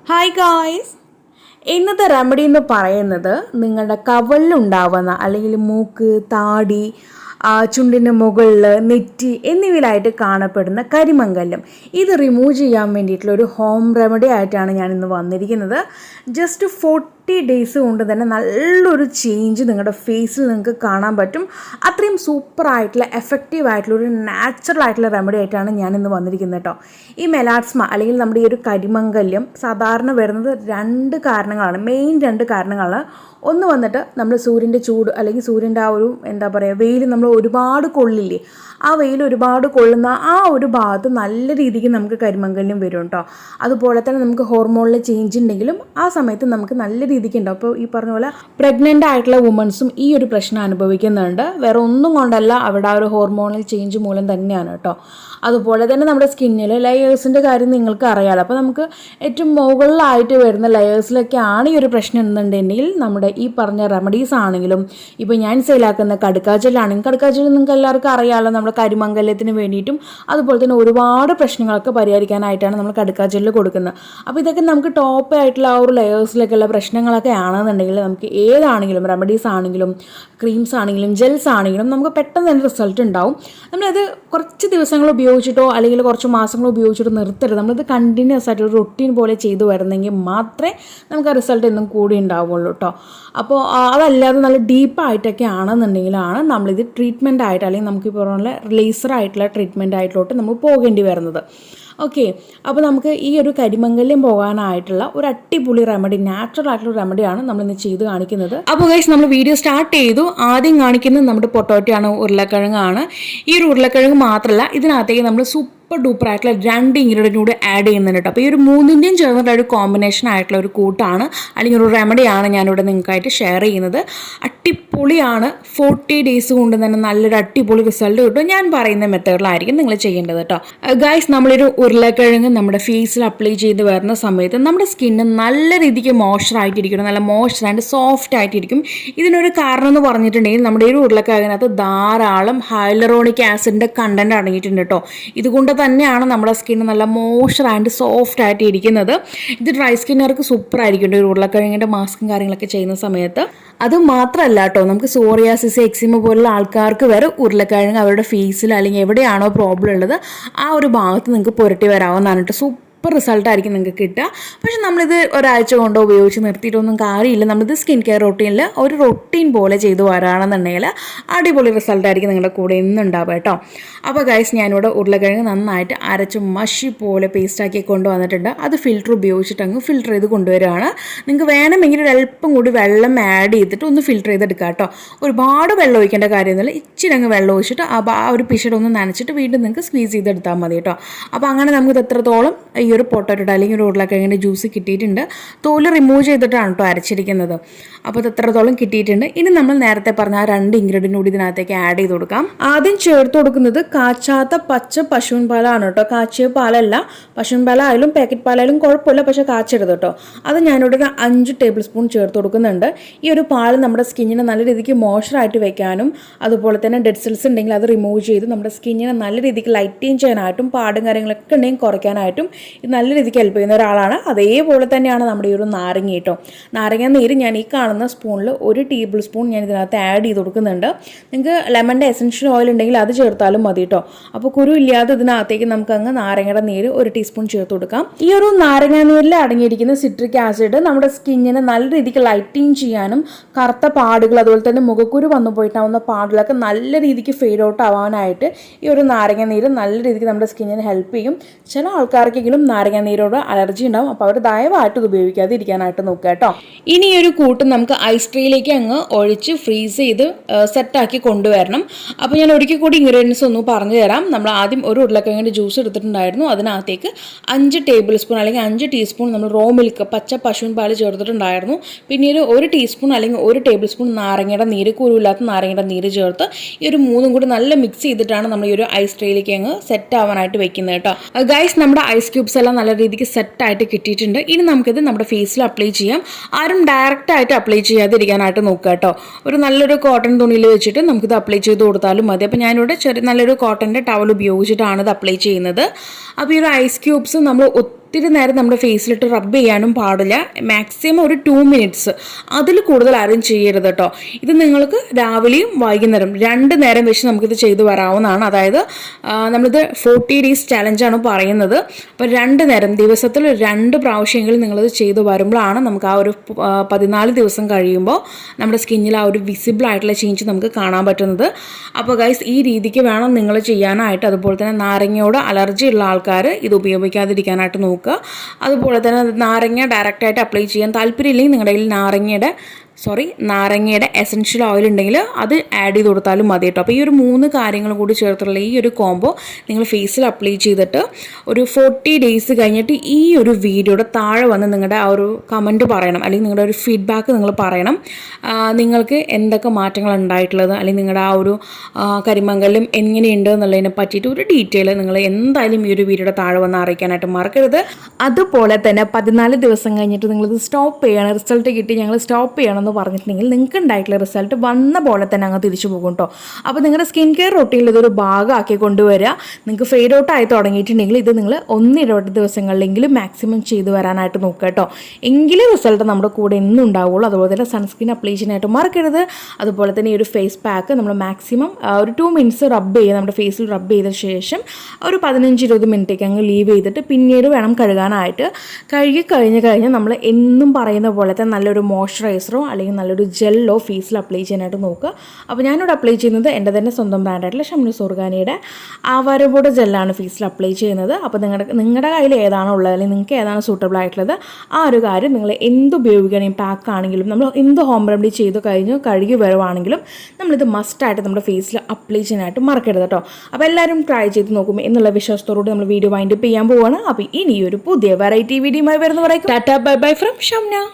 Hi guys, ഇന്നത്തെ remedy എന്ന് പറയുന്നത് നിങ്ങളുടെ കവളിലുണ്ടാവുന്ന അല്ലെങ്കിൽ മൂക്ക്, താടി, ചുണ്ടിൻ്റെ മുകളിൽ, നെറ്റി എന്നിവയിലായിട്ട് കാണപ്പെടുന്ന കരിമംഗല്യം ഇത് റിമൂവ് ചെയ്യാൻ വേണ്ടിയിട്ടുള്ള ഒരു ഹോം റെമഡി ആയിട്ടാണ് ഞാൻ ഇന്ന് വന്നിരിക്കുന്നത്. ജസ്റ്റ് 40 ഡേയ്സ് കൊണ്ട് തന്നെ നല്ലൊരു ചേഞ്ച് നിങ്ങളുടെ ഫേസിൽ നിങ്ങൾക്ക് കാണാൻ പറ്റും. അത്രയും സൂപ്പറായിട്ടുള്ള എഫക്റ്റീവായിട്ടുള്ള ഒരു നാച്ചുറൽ ആയിട്ടുള്ള റെമഡി ആയിട്ടാണ് ഞാൻ ഇന്ന് വന്നിരിക്കുന്നത് കേട്ടോ. ഈ മെലാസ്മ അല്ലെങ്കിൽ നമ്മുടെ ഈ ഒരു കരിമംഗല്യം സാധാരണ വരുന്നത് രണ്ട് കാരണങ്ങളാണ്, മെയിൻ രണ്ട് കാരണങ്ങളാണ്. ഒന്ന് വന്നിട്ട് നമ്മൾ സൂര്യൻ്റെ ചൂട് അല്ലെങ്കിൽ സൂര്യൻ്റെ ആ ഒരു വെയിൽ നമ്മൾ ഒരുപാട് കൊള്ളില്ലേ, ആ വെയിൽ ഒരുപാട് കൊള്ളുന്ന ആ ഒരു ഭാഗത്ത് നല്ല രീതിക്ക് നമുക്ക് കരിമംഗല്യം വരും കേട്ടോ. അതുപോലെ തന്നെ നമുക്ക് ഹോർമോണിലെ ചേഞ്ച് ഉണ്ടെങ്കിലും ആ സമയത്ത് നമുക്ക് നല്ല രീതിക്ക് ഉണ്ടാവും. അപ്പോൾ ഈ പറഞ്ഞ പോലെ പ്രഗ്നൻ്റ് ആയിട്ടുള്ള വുമൻസും ഈ ഒരു പ്രശ്നം അനുഭവിക്കുന്നുണ്ട്. വേറെ ഒന്നും കൊണ്ടല്ല, അവിടെ ആ ഒരു ഹോർമോണൽ ചേഞ്ച് മൂലം തന്നെയാണ് കേട്ടോ. അതുപോലെ തന്നെ നമ്മുടെ സ്കിന്നിൽ ലെയേഴ്സിൻ്റെ കാര്യം നിങ്ങൾക്ക് അറിയാമല്ലോ. അപ്പോൾ നമുക്ക് ഏറ്റവും മുകളിലായിട്ട് വരുന്ന ലെയേഴ്സിലൊക്കെയാണ് ഈ ഒരു പ്രശ്നം എന്നുണ്ടെങ്കിൽ നമ്മുടെ ഈ പറഞ്ഞ റെമഡീസ് ആണെങ്കിലും, ഇപ്പോൾ ഞാൻ സെയിലാക്കുന്ന കടുക്കാച്ചലാണെങ്കിൽ കടുക്കാച്ചൽ നിങ്ങൾക്ക് എല്ലാവർക്കും അറിയാമല്ലോ, നമ്മുടെ കരിമംഗല്യത്തിന് വേണ്ടിയിട്ടും അതുപോലെ തന്നെ ഒരുപാട് പ്രശ്നങ്ങളൊക്കെ പരിഹരിക്കാനായിട്ടാണ് നമ്മൾ കടുക്കാച്ചലിൽ കൊടുക്കുന്നത്. അപ്പോൾ ഇതൊക്കെ നമുക്ക് ടോപ്പ് ആയിട്ടുള്ള ആ ഒരു ലെയേഴ്സിലൊക്കെയുള്ള പ്രശ്നങ്ങളൊക്കെ ആണെന്നുണ്ടെങ്കിൽ നമുക്ക് ഏതാണെങ്കിലും റെമഡീസ് ആണെങ്കിലും ക്രീംസ് ആണെങ്കിലും ജെൽസ് ആണെങ്കിലും നമുക്ക് പെട്ടെന്ന് തന്നെ റിസൾട്ട് ഉണ്ടാവും. നമ്മളത് കുറച്ച് ദിവസങ്ങൾ ഉപയോഗിച്ചിട്ടോ അല്ലെങ്കിൽ കുറച്ച് മാസങ്ങൾ ഉപയോഗിച്ചിട്ടോ നിർത്തരുത്. നമ്മളിത് കണ്ടിന്യൂസ് ആയിട്ട് ഒരു റൊട്ടീൻ പോലെ ചെയ്തു വരുന്നെങ്കിൽ മാത്രമേ നമുക്ക് ആ റിസൾട്ട് എന്നും കൂടി ഉണ്ടാവുള്ളൂ കേട്ടോ. അപ്പോൾ അതല്ലാതെ നല്ല ഡീപ്പായിട്ടൊക്കെ ആണെന്നുണ്ടെങ്കിലാണ് നമ്മളിത് ട്രീറ്റ്മെൻ്റ് ആയിട്ട് അല്ലെങ്കിൽ നമുക്ക് ഇപ്പോൾ പറഞ്ഞ ലേസറായിട്ടുള്ള ട്രീറ്റ്മെൻ്റ് ആയിട്ടോട്ട് നമ്മൾ പോകേണ്ടി വരുന്നത്. ഓക്കെ, അപ്പോൾ നമുക്ക് ഈ ഒരു കരിമംഗല്യം പോകാനായിട്ടുള്ള ഒരു അടിപൊളി റെമഡി, നാച്ചുറൽ ആയിട്ടുള്ള റെമഡിയാണ് നമ്മളിന്ന് ചെയ്ത് കാണിക്കുന്നത്. അപ്പോൾ ഗൈസ്, നമ്മൾ വീഡിയോ സ്റ്റാർട്ട് ചെയ്തു. ആദ്യം കാണിക്കുന്നത് നമ്മുടെ പൊട്ടോറ്റയാണ്, ഉരുളക്കിഴങ്ങാണ്. ഈ ഒരു ഉരുളക്കിഴങ്ങ് മാത്രമല്ല, ഇതിനകത്തേക്ക് നമ്മൾ സൂപ്പർ ഡൂപ്പറായിട്ടുള്ള 2 ഇൻഗ്രീഡിയൻ്റ് കൂടി ആഡ് ചെയ്യുന്നുണ്ട് കേട്ടോ. അപ്പോൾ ഈ ഒരു 3ൻ്റെയും ചേർന്നിട്ട് ഒരു കോമ്പിനേഷൻ ആയിട്ടുള്ള ഒരു കൂട്ടാണ് അല്ലെങ്കിൽ ഒരു റെമഡിയാണ് ഞാനിവിടെ നിങ്ങൾക്കായിട്ട് ഷെയർ ചെയ്യുന്നത്. അടിപൊളിയാണ്. 40 ഡേയ്സ് കൊണ്ട് തന്നെ നല്ലൊരു അടിപൊളി റിസൾട്ട് കിട്ടും. ഞാൻ പറയുന്ന മെത്തേഡിലായിരിക്കും നിങ്ങൾ ചെയ്യേണ്ടത് കേട്ടോ. ഗൈസ്, നമ്മളൊരു ഉരുളക്കിഴങ്ങ് നമ്മുടെ ഫേസിൽ അപ്ലൈ ചെയ്ത് വരുന്ന സമയത്ത് നമ്മുടെ സ്കിന്ന് നല്ല രീതിക്ക് മോയ്സ്ചറായിട്ടിരിക്കണം, നല്ല മോയ്സ്ചർ ആൻഡ് സോഫ്റ്റ് ആയിട്ടിരിക്കും. ഇതിനൊരു കാരണം എന്ന് പറഞ്ഞിട്ടുണ്ടെങ്കിൽ നമ്മുടെ ഈ ഉരുളക്കിഴങ്ങിനകത്ത് ധാരാളം ഹൈലറോണിക് ആസിഡിൻ്റെ കണ്ടന്റ് അടങ്ങിയിട്ടുണ്ട് കേട്ടോ. ഇതുകൊണ്ട് തന്നെയാണ് നമ്മുടെ സ്കിന്ന് നല്ല മോയ്സ്ചർ ആൻഡ് സോഫ്റ്റ് ആയിട്ട് ഇരിക്കുന്നത്. ഇത് ഡ്രൈ സ്കിന്നുകാർക്ക് സൂപ്പർ ആയിരിക്കും ഒരു ഉരുളക്കിഴങ്ങിൻ്റെ മാസ്കും കാര്യങ്ങളൊക്കെ ചെയ്യുന്ന സമയത്ത്. അത് മാത്രമല്ല കേട്ടോ, നമുക്ക് സോറിയാസിസ്, എക്സിമ പോലുള്ള ആൾക്കാർക്ക് വരെ ഉരുളക്കിഴങ്ങ് അവരുടെ ഫേസിൽ അല്ലെങ്കിൽ എവിടെയാണോ പ്രോബ്ലം ഉള്ളത് ആ ഒരു ഭാഗത്ത് നിങ്ങൾക്ക് പുരട്ടി വരാവുന്നതാണ് കേട്ടോ. സൂപ്പർ റിസൾട്ടായിരിക്കും നിങ്ങൾക്ക് കിട്ടുക. പക്ഷെ നമ്മളിത് ഒരാഴ്ച കൊണ്ടോ ഉപയോഗിച്ച് നിർത്തിയിട്ടൊന്നും കാര്യമില്ല. നമ്മളിത് സ്കിൻ കെയർ റൊട്ടീനിൽ ഒരു റൊട്ടീൻ പോലെ ചെയ്ത് വരാണെന്നുണ്ടെങ്കിൽ അടിപൊളി റിസൾട്ടായിരിക്കും നിങ്ങളുടെ കൂടെ എന്നുണ്ടാവുക കേട്ടോ. അപ്പോൾ ഗൈസ്, ഞാനിവിടെ ഉരുളക്കിഴങ്ങ് നന്നായിട്ട് അരച്ച് മഷി പോലെ പേസ്റ്റാക്കി കൊണ്ടുവന്നിട്ടുണ്ട്. അത് ഫിൽറ്റർ ഉപയോഗിച്ചിട്ട് അങ്ങ് ഫിൽറ്റർ ചെയ്ത് കൊണ്ടുവരികയാണ്. നിങ്ങൾക്ക് വേണമെങ്കിൽ ഒരു അല്പം കൂടി വെള്ളം ആഡ് ചെയ്തിട്ട് ഒന്ന് ഫിൽറ്റർ ചെയ്തെടുക്കുക കേട്ടോ. ഒരുപാട് വെള്ളം ഒഴിക്കേണ്ട കാര്യമൊന്നുമില്ല. ഇച്ചിരി അങ്ങ് വെള്ളം ഒഴിച്ചിട്ട് ആ ഒരു പിശടൊന്ന് നനച്ചിട്ട് വീണ്ടും നിങ്ങൾക്ക് സ്ക്വീസ് ചെയ്തെടുത്താൽ മതി കേട്ടോ. അപ്പോൾ അങ്ങനെ നമുക്ക് എത്രത്തോളം ഈ ഒരു പൊട്ടറ്റോ അല്ലെങ്കിൽ ഒരു ഉരുളക്കിഴങ്ങിൻ്റെ ജ്യൂസ് കിട്ടിയിട്ടുണ്ട്. തോല് റിമൂവ് ചെയ്തിട്ടാണ് കേട്ടോ അരച്ചിരിക്കുന്നത്. അപ്പോൾ അത് എത്രത്തോളം കിട്ടിയിട്ടുണ്ട്. ഇനി നമ്മൾ നേരത്തെ പറഞ്ഞ ആ 2 ഇൻഗ്രീഡിയൻ്റ് കൂടി ഇതിനകത്തേക്ക് ആഡ് ചെയ്ത് കൊടുക്കാം. ആദ്യം ചേർത്ത് കൊടുക്കുന്നത് കാച്ചാത്ത പച്ച പശുവിൻ പാലാണ് കേട്ടോ. കാച്ചിയ പാലല്ല, പശുവിൻ പാലായാലും പാക്കറ്റ് പാലായാലും കുഴപ്പമില്ല, പക്ഷേ കാച്ചരുത് കേട്ടോ. അത് ഞാനിവിടെ ഒരു 5 ടേബിൾ സ്പൂൺ ചേർത്ത് കൊടുക്കുന്നുണ്ട്. ഈ ഒരു പാൽ നമ്മുടെ സ്കിന്നിനെ നല്ല രീതിക്ക് മോയ്സ്ചറായിട്ട് വെക്കാനും അതുപോലെ തന്നെ ഡെഡ് സെൽസ് ഉണ്ടെങ്കിൽ അത് റിമൂവ് ചെയ്ത് നമ്മുടെ സ്കിന്നിനെ നല്ല രീതിക്ക് ലൈറ്റൻ ചെയ്യാനായിട്ടും പാടും കാര്യങ്ങളൊക്കെ ഉണ്ടെങ്കിൽ കുറയ്ക്കാനായിട്ടും ഇത് നല്ല രീതിക്ക് ഹെൽപ്പ് ചെയ്യുന്ന ഒരാളാണ്. അതേപോലെ തന്നെയാണ് നമ്മുടെ ഈ ഒരു നാരങ്ങ കേട്ടോ. നാരങ്ങ നീര് ഞാൻ ഈ കാണുന്ന സ്പൂണിൽ 1 ടേബിൾ സ്പൂൺ ഞാൻ ഇതിനകത്ത് ആഡ് ചെയ്ത് കൊടുക്കുന്നുണ്ട്. നിങ്ങൾക്ക് ലെമണിൻ്റെ എസൻഷ്യൽ ഓയിൽ ഉണ്ടെങ്കിൽ അത് ചേർത്താലും മതി കേട്ടോ. അപ്പോൾ കുരു ഇല്ലാതെ ഇതിനകത്തേക്ക് നമുക്ക് അങ്ങ് നാരങ്ങയുടെ നീര് 1 ടീസ്പൂൺ ചേർത്ത് കൊടുക്കാം. ഈ ഒരു നാരങ്ങ നീരിൽ അടങ്ങിയിരിക്കുന്ന സിട്രിക് ആസിഡ് നമ്മുടെ സ്കിന്നിനെ നല്ല രീതിക്ക് ലൈറ്റിങ് ചെയ്യാനും കറുത്ത പാടുകൾ അതുപോലെ തന്നെ മുഖക്കുരു വന്നു പോയിട്ടാവുന്ന പാടുകളൊക്കെ നല്ല രീതിക്ക് ഫെയ്ഡ് ഔട്ട് ആവാനായിട്ട് ഈ ഒരു നാരങ്ങ നീര് നല്ല രീതിക്ക് നമ്മുടെ സ്കിന്നിനെ ഹെൽപ്പ് ചെയ്യും. ചില ആൾക്കാർക്കെങ്കിലും നാരങ്ങ നീരോട് അലർജി ഉണ്ടാവും. അപ്പോൾ അവർ ദയവായിട്ട് ഇത് ഉപയോഗിക്കാതെ ഇരിക്കാനായിട്ട് നോക്കുക കേട്ടോ. ഇനി ഒരു കൂട്ട് നമുക്ക് ഐസ് ട്രേയിലേക്ക് അങ്ങ് ഒഴിച്ച് ഫ്രീസ് ചെയ്ത് സെറ്റാക്കി കൊണ്ടുവരണം. അപ്പോൾ ഞാൻ ഒരിക്കൽ കൂടി ഇൻഗ്രീഡിയൻസ് ഒന്ന് പറഞ്ഞു തരാം. നമ്മൾ ആദ്യം ഒരു ഉരുളക്കിഴങ്ങിൻ്റെ ജ്യൂസ് എടുത്തിട്ടുണ്ടായിരുന്നു. അതിനകത്തേക്ക് 5 ടേബിൾ സ്പൂൺ അല്ലെങ്കിൽ 5 ടീസ്പൂൺ നമ്മൾ റോ മിൽക്ക് പച്ച പശുവിൻ പാൽ ചേർത്തിട്ടുണ്ടായിരുന്നു. പിന്നീട് 1 ടീസ്പൂൺ അല്ലെങ്കിൽ 1 ടേബിൾ സ്പൂൺ നാരങ്ങയുടെ നീര്, കുരുവില്ലാത്ത നാരങ്ങയുടെ നീര് ചേർത്ത് ഈ ഒരു 3ഉം കൂടി നല്ല മിക്സ് ചെയ്തിട്ടാണ് നമ്മൾ ഈ ഒരു ഐസ് ട്രേയിലേക്ക് അങ്ങ് സെറ്റ് ആവാനായിട്ട് വെക്കുന്നത് കേട്ടോ. ഗൈസ്, നമ്മുടെ ഐസ് ക്യൂബ്സ് എല്ലാം നല്ല രീതിക്ക് സെറ്റായിട്ട് കിട്ടിയിട്ടുണ്ട്. ഇനി നമുക്കിത് നമ്മുടെ ഫേസിൽ അപ്ലൈ ചെയ്യാം. ആരും ഡയറക്റ്റായിട്ട് അപ്ലൈ ചെയ്യാതിരിക്കാനായിട്ട് നോക്കുക കേട്ടോ. ഒരു നല്ലൊരു കോട്ടൺ തുണിയിൽ വെച്ചിട്ട് നമുക്കിത് അപ്ലൈ ചെയ്ത് കൊടുത്താലും മതി. അപ്പോൾ ഞാനിവിടെ നല്ലൊരു കോട്ടൻ്റെ ടവൽ ഉപയോഗിച്ചിട്ടാണ് ഇത് അപ്ലൈ ചെയ്യുന്നത്. അപ്പോൾ ഈ ഒരു ഐസ് ക്യൂബ്സ് നമ്മൾ ഒത്തിരി നേരം നമ്മുടെ ഫേസിലിട്ട് റബ്ബ് ചെയ്യാനും പാടില്ല. മാക്സിമം ഒരു 2 മിനിറ്റ്സ്, അതിൽ കൂടുതൽ ആരും ചെയ്യരുത് കേട്ടോ. ഇത് നിങ്ങൾക്ക് രാവിലെയും വൈകുന്നേരം 2 നേരം വെച്ച് നമുക്കിത് ചെയ്തു വരാവുന്നതാണ്. അതായത് നമ്മളിത് 40 ഡേയ്സ് ചാലഞ്ചാണ് പറയുന്നത്. അപ്പോൾ 2 നേരം ദിവസത്തിൽ 2 പ്രാവശ്യമെങ്കിലും നിങ്ങളിത് ചെയ്തു വരുമ്പോഴാണ് നമുക്ക് ആ ഒരു 14 ദിവസം കഴിയുമ്പോൾ നമ്മുടെ സ്കിന്നിൽ ആ ഒരു വിസിബിൾ ആയിട്ടുള്ള ചേഞ്ച് നമുക്ക് കാണാൻ പറ്റുന്നത്. അപ്പോൾ ഗൈസ്, ഈ രീതിക്ക് വേണം നിങ്ങൾ ചെയ്യാനായിട്ട്. അതുപോലെ തന്നെ നാരങ്ങയോട് അലർജി ഉള്ള ആൾക്കാർ ഇത് ഉപയോഗിക്കാതിരിക്കാനായിട്ട് നോക്കുക. അതുപോലെ തന്നെ നാരങ്ങ ഡയറക്റ്റായിട്ട് അപ്ലൈ ചെയ്യാൻ താല്പര്യമില്ലെങ്കിൽ നിങ്ങളുടെ കയ്യിൽ നാരങ്ങയുടെ എസൻഷ്യൽ ഓയിൽ ഉണ്ടെങ്കിൽ അത് ആഡ് ചെയ്ത് കൊടുത്താലും മതി കേട്ടോ. അപ്പോൾ ഈ ഒരു 3 കാര്യങ്ങളും കൂടി ചേർത്തുള്ള ഈ ഒരു കോംബോ നിങ്ങൾ ഫേസിൽ അപ്ലൈ ചെയ്തിട്ട് ഒരു 40 ഡേയ്സ് കഴിഞ്ഞിട്ട് ഈ ഒരു വീഡിയോയുടെ താഴെ വന്ന് നിങ്ങളുടെ ആ ഒരു കമൻറ്റ് പറയണം, അല്ലെങ്കിൽ നിങ്ങളുടെ ഒരു ഫീഡ്ബാക്ക് നിങ്ങൾ പറയണം. നിങ്ങൾക്ക് എന്തൊക്കെ മാറ്റങ്ങൾ ഉണ്ടായിട്ടുള്ളത്, അല്ലെങ്കിൽ നിങ്ങളുടെ ആ ഒരു കരിമംഗലം എങ്ങനെയുണ്ട് എന്നുള്ളതിനെ പറ്റിയിട്ട് ഒരു ഡീറ്റെയിൽ നിങ്ങൾ എന്തായാലും ഈ ഒരു വീഡിയോയുടെ താഴെ വന്ന് അറിയിക്കാനായിട്ട് മറക്കരുത്. അതുപോലെ തന്നെ 14 ദിവസം കഴിഞ്ഞിട്ട് നിങ്ങളിത് സ്റ്റോപ്പ് ചെയ്യണം, റിസൾട്ട് കിട്ടി ഞങ്ങൾ സ്റ്റോപ്പ് ചെയ്യണം പറഞ്ഞിട്ടുണ്ടെങ്കിൽ നിങ്ങൾക്ക് ഉണ്ടായിട്ടുള്ള റിസൾട്ട് വന്ന പോലെ തന്നെ അങ്ങ് തിരിച്ചു പോകും കേട്ടോ. അപ്പോൾ നിങ്ങളുടെ സ്കിൻ കെയർ റൊട്ടീനിൽ ഇതൊരു ഭാഗമാക്കി കൊണ്ടുവരിക. നിങ്ങൾക്ക് ഫെയ്ഡ് ഔട്ട് ആയി തുടങ്ങിയിട്ടുണ്ടെങ്കിൽ ഇത് നിങ്ങൾ 1-2 ദിവസങ്ങളിലെങ്കിലും മാക്സിമം ചെയ്തു വരാനായിട്ട് നോക്കുക കേട്ടോ. എങ്കിലും റിസൾട്ട് നമ്മുടെ കൂടെ എന്നും ഉണ്ടാവുള്ളൂ. അതുപോലെ തന്നെ സൺസ്ക്രീൻ അപ്ലൈ ചെയ്യാനായിട്ട് മറക്കരുത്. അതുപോലെ തന്നെ ഈ ഒരു ഫേസ് പാക്ക് നമ്മൾ മാക്സിമം ഒരു 2 മിനിറ്റ്സ് റബ്ബ് ചെയ്യുക. നമ്മുടെ ഫേസിൽ റബ്ബ് ചെയ്ത ശേഷം ഒരു 15-20 മിനിറ്റേക്ക് അങ്ങ് ലീവ് ചെയ്തിട്ട് പിന്നീട് വേണം കഴുകാനായിട്ട്. കഴിഞ്ഞ് നമ്മൾ എന്നും പറയുന്ന പോലത്തെ നല്ലൊരു മോയ്സ്ചറൈസറോ അല്ലെങ്കിൽ നല്ലൊരു ജെല്ലോ ഫേസിൽ അപ്ലൈ ചെയ്യാനായിട്ട് നോക്കുക. അപ്പോൾ ഞാനിവിടെ അപ്ലൈ ചെയ്യുന്നത് എൻ്റെ തന്നെ സ്വന്തം ബ്രാൻഡായിട്ടുള്ള ഷംനു ഓർഗാനിയുടെ ആവാരബോർഡ് ജെല്ലാണ് ഫേസിൽ അപ്ലൈ ചെയ്യുന്നത്. അപ്പോൾ നിങ്ങളുടെ കയ്യിൽ ഏതാണോ ഉള്ളത്, അല്ലെങ്കിൽ നിങ്ങൾക്ക് ഏതാണ് സൂട്ടബിൾ ആയിട്ടുള്ളത്, ആ ഒരു കാര്യം നിങ്ങൾ എന്ത് ഉപയോഗിക്കുകയാണെങ്കിൽ പാക്ക് ആണെങ്കിലും നമ്മൾ എന്ത് ഹോം റെമഡി ചെയ്ത് കഴുകി വരുവാണെങ്കിലും നമ്മളിത് മസ്റ്റായിട്ട് നമ്മുടെ ഫേസിൽ അപ്ലൈ ചെയ്യാനായിട്ട് മറക്കരുത് കേട്ടോ. അപ്പോൾ എല്ലാവരും ട്രൈ ചെയ്ത് നോക്കും എന്നുള്ള വിശ്വാസത്തോടുകൂടി നമ്മൾ വീഡിയോ വൈൻഡപ്പ് ചെയ്യാൻ പോവുകയാണ്. അപ്പോൾ ഇനി ഒരു പുതിയ വെറൈറ്റി വീഡിയോയുമായി വരുന്നവരേക്കും tata bye bye from Shamna.